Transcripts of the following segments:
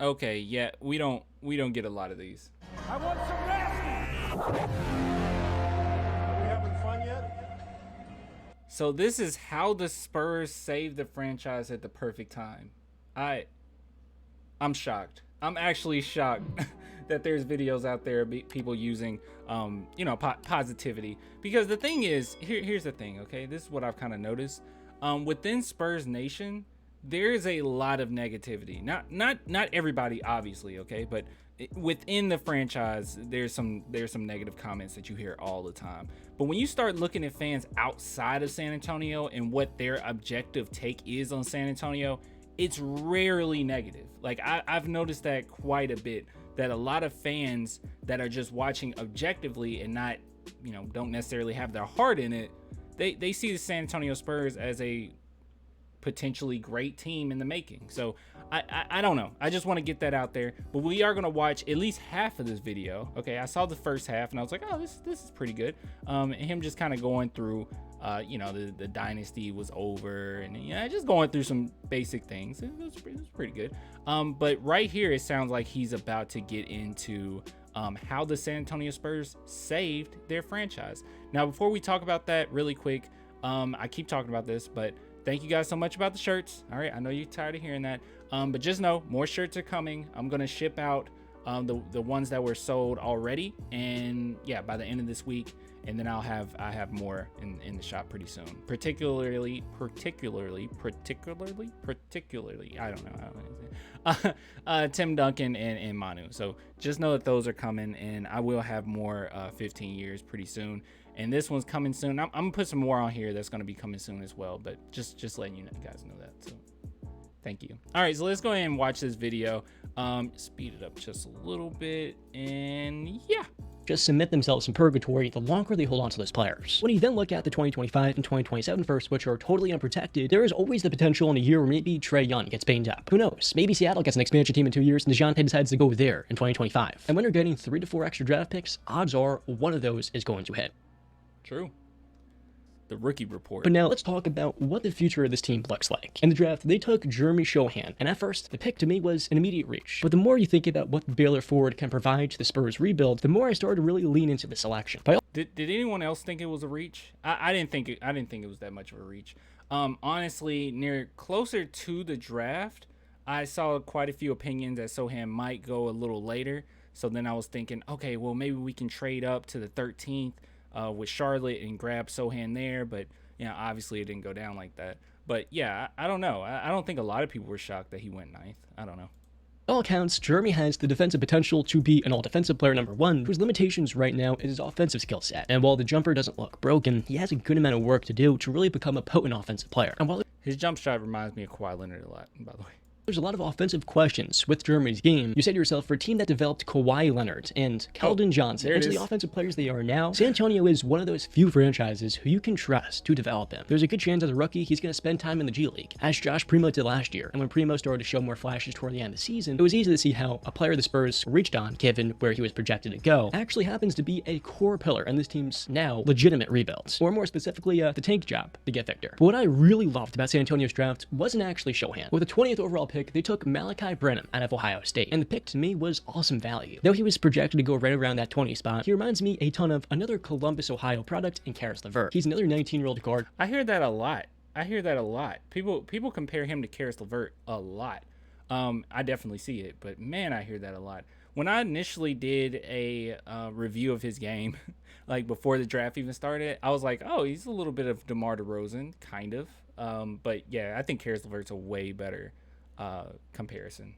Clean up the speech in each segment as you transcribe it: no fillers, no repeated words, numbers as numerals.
Okay, yeah, we don't get a lot of these. I want some nasty. Are we having fun yet? So this is how the Spurs saved the franchise at the perfect time. I'm shocked. I'm actually shocked that there's videos out there of people using positivity, because the thing is, here's the thing, okay? This is what I've kind of noticed. Within Spurs Nation, there's a lot of negativity. Not everybody, obviously, okay, but within the franchise, there's some negative comments that you hear all the time. But when you start looking at fans outside of San Antonio and what their objective take is on San Antonio, it's rarely negative. Like I've noticed that quite a bit, that a lot of fans that are just watching objectively and not, don't necessarily have their heart in it, they see the San Antonio Spurs as a potentially great team in the making. So I don't know. I just want to get that out there. But we are going to watch at least half of this video. Okay, I saw the first half and I was like, oh, this is pretty good. Him just kind of going through, the dynasty was over, and just going through some basic things. It was pretty good. But right here, it sounds like he's about to get into how the San Antonio Spurs saved their franchise. Now, before we talk about that really quick, I keep talking about this, but thank you guys so much about the shirts. All right, I know you're tired of hearing that, but just know more shirts are coming. I'm gonna ship out the ones that were sold already, and yeah, by the end of this week, and then I have more in the shop pretty soon. Particularly, I don't know. Tim Duncan and Manu. So just know that those are coming, and I will have more 15 years pretty soon. And this one's coming soon. I'm gonna put some more on here that's gonna be coming soon as well. But just letting you guys know that. So thank you. All right, so let's go ahead and watch this video. Speed it up just a little bit, and yeah. Just cement themselves in purgatory the longer they hold on to those players. When you then look at the 2025 and 2027 firsts, which are totally unprotected, there is always the potential in a year where maybe Trae Young gets banged up. Who knows? Maybe Seattle gets an expansion team in 2 years and DeJounte decides to go there in 2025. And when you're getting 3 to 4 extra draft picks, odds are one of those is going to hit. True. The rookie report. But now let's talk about what the future of this team looks like. In the draft, they took Jeremy Shohan, and at first, the pick to me was an immediate reach. But the more you think about what the Baylor forward can provide to the Spurs rebuild, the more I started to really lean into the selection. Did anyone else think it was a reach? I didn't think it was that much of a reach. Honestly, closer to the draft, I saw quite a few opinions that Sohan might go a little later. So then I was thinking, okay, well, maybe we can trade up to the 13th. With Charlotte and grab Sohan there, but obviously it didn't go down like that. But yeah, I don't know. I don't think a lot of people were shocked that he went 9th. I don't know. All accounts, Jeremy has the defensive potential to be an all-defensive player number 1, whose limitations right now is his offensive skill set. And while the jumper doesn't look broken, he has a good amount of work to do to really become a potent offensive player. And while his jump shot reminds me of Kawhi Leonard a lot, by the way. There's a lot of offensive questions with Germany's game. You said to yourself, for a team that developed Kawhi Leonard and Keldon Johnson into the offensive players they are now, San Antonio is one of those few franchises who you can trust to develop him. There's a good chance as a rookie he's going to spend time in the G League, as Josh Primo did last year. And when Primo started to show more flashes toward the end of the season, it was easy to see how a player the Spurs reached on, given where he was projected to go, actually happens to be a core pillar in this team's now legitimate rebuilds. Or more specifically, the tank job to get Victor. But what I really loved about San Antonio's draft wasn't actually Shohan. With the 20th overall pick, they took Malachi Branham out of Ohio State, and the pick to me was awesome value. Though he was projected to go right around that 20 spot, he reminds me a ton of another Columbus, Ohio product in Karis LeVert. He's another 19-year-old guard. I hear that a lot. People compare him to Karis LeVert a lot. I definitely see it, but man, I hear that a lot. When I initially did a review of his game, like before the draft even started, I was like, oh, he's a little bit of DeMar DeRozan, kind of. But yeah, I think Karis LeVert's a way better comparison.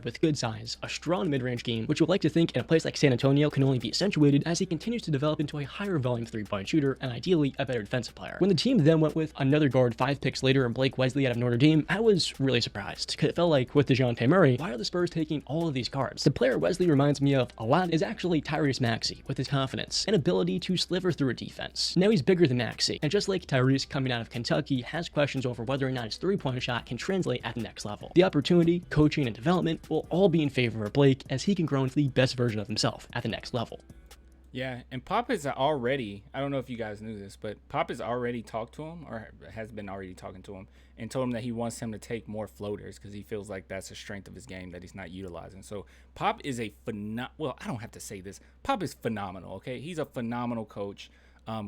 With good size, a strong mid-range game, which you would like to think in a place like San Antonio can only be accentuated as he continues to develop into a higher volume three-point shooter and ideally a better defensive player. When the team then went with another guard 5 picks later and Blake Wesley out of Notre Dame, I was really surprised, because it felt like with DeJounte Murray, why are the Spurs taking all of these guards? The player Wesley reminds me of a lot is actually Tyrese Maxey, with his confidence and ability to sliver through a defense. Now he's bigger than Maxey, and just like Tyrese coming out of Kentucky has questions over whether or not his three-point shot can translate at the next level. The opportunity, coaching, and development will all be in favor of Blake as he can grow into the best version of himself at the next level. Yeah, and Pop has already, I don't know if you guys knew this, but Pop has already talked to him, or has been already talking to him, and told him that he wants him to take more floaters because he feels like that's a strength of his game that he's not utilizing. So Pop is a well, I don't have to say this. Pop is phenomenal, okay? He's a phenomenal coach,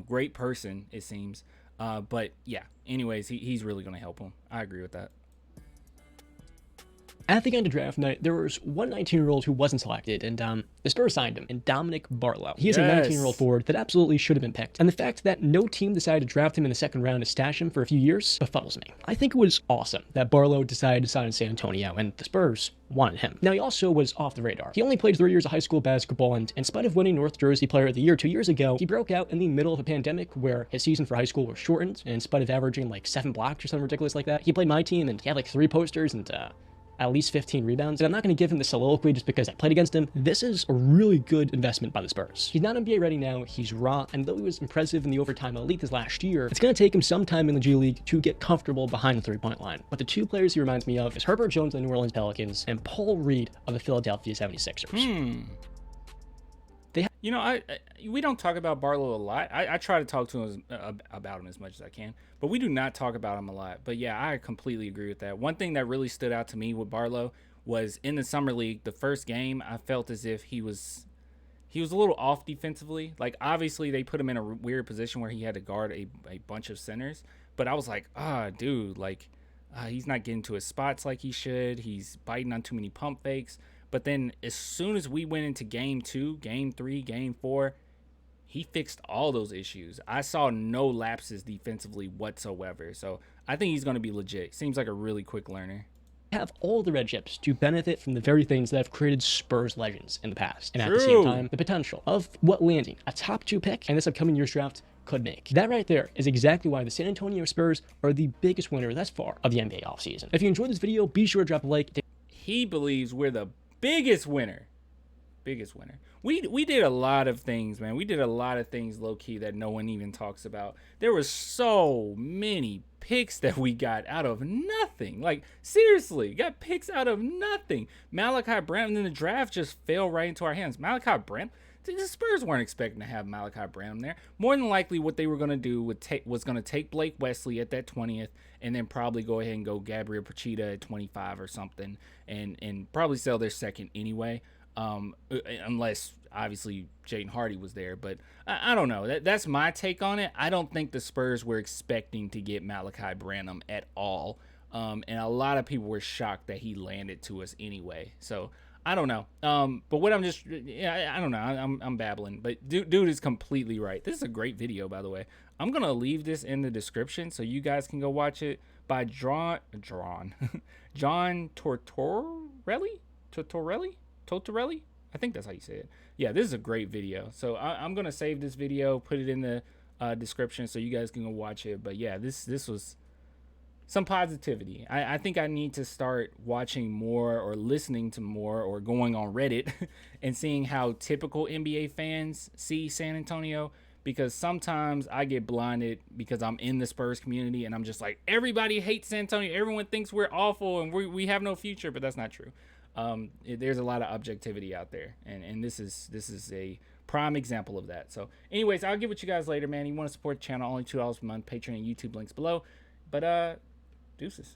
great person, it seems. But yeah, anyways, he's really going to help him. I agree with that. At the end of draft night, there was one 19-year-old who wasn't selected, and the Spurs signed him, and Dominic Barlow. He is a 19-year-old forward that absolutely should have been picked, and the fact that no team decided to draft him in the second round to stash him for a few years befuddles me. I think it was awesome that Barlow decided to sign in San Antonio, and the Spurs wanted him. Now, he also was off the radar. He only played 3 years of high school basketball, and in spite of winning North Jersey Player of the Year 2 years ago, he broke out in the middle of a pandemic where his season for high school was shortened, and in spite of averaging like 7 blocks or something ridiculous like that, he played my team, and he had like 3 posters and at least 15 rebounds. And I'm not going to give him the soliloquy just because I played against him. This is a really good investment by the Spurs. He's not NBA ready now, he's raw, and though he was impressive in the overtime elite this last year, it's going to take him some time in the G League to get comfortable behind the three-point line. But the 2 players he reminds me of is Herbert Jones of the New Orleans Pelicans and Paul Reed of the Philadelphia 76ers. You know, we don't talk about Barlow a lot. I try to talk to him about him as much as I can, but we do not talk about him a lot. But yeah, I completely agree with that. One thing that really stood out to me with Barlow was in the summer league, the first game, I felt as if he was a little off defensively. Like, obviously they put him in a weird position where he had to guard a bunch of centers, but I was like, dude, like he's not getting to his spots like he should. He's biting on too many pump fakes. But then as soon as we went into game 2, game 3, game 4, he fixed all those issues. I saw no lapses defensively whatsoever. So I think he's going to be legit. Seems like a really quick learner. Have all the red chips to benefit from the very things that have created Spurs legends in the past. And at the same time, the potential of what landing a top 2 pick in this upcoming year's draft could make. That right there is exactly why the San Antonio Spurs are the biggest winner thus far of the NBA offseason. If you enjoyed this video, be sure to drop a like. He believes we're the biggest winner. We did a lot of things, man. We did a lot of things low-key that no one even talks about. There were so many picks that we got out of nothing. Like, seriously, got picks out of nothing. Malachi Branham in the draft just fell right into our hands. Malachi Branham, the Spurs weren't expecting to have Malachi Branham there. More than likely, what they were going to do was going to take Blake Wesley at that 20th, and then probably go ahead and go Gabriel Pachita at 25 or something, and probably sell their second anyway. Unless obviously Jaden Hardy was there, but I don't know. That's my take on it. I don't think the Spurs were expecting to get Malachi Branham at all, and a lot of people were shocked that he landed to us anyway. So I don't know. But what I'm just, I don't know. I'm babbling, but dude is completely right. This is a great video, by the way. I'm gonna leave this in the description so you guys can go watch it by John Tortorelli. I think that's how you say it. Yeah, this is a great video. So I'm gonna save this video, put it in the description so you guys can go watch it. But yeah, this was some positivity. I think I need to start watching more or listening to more or going on Reddit and seeing how typical NBA fans see San Antonio, because sometimes I get blinded because I'm in the Spurs community and I'm just like, everybody hates San Antonio. Everyone thinks we're awful and we have no future, but that's not true. There's a lot of objectivity out there, and this is a prime example of that. So anyways, I'll get with you guys later, man. You want to support the channel, only $2 per month, Patreon and YouTube links below. But deuces.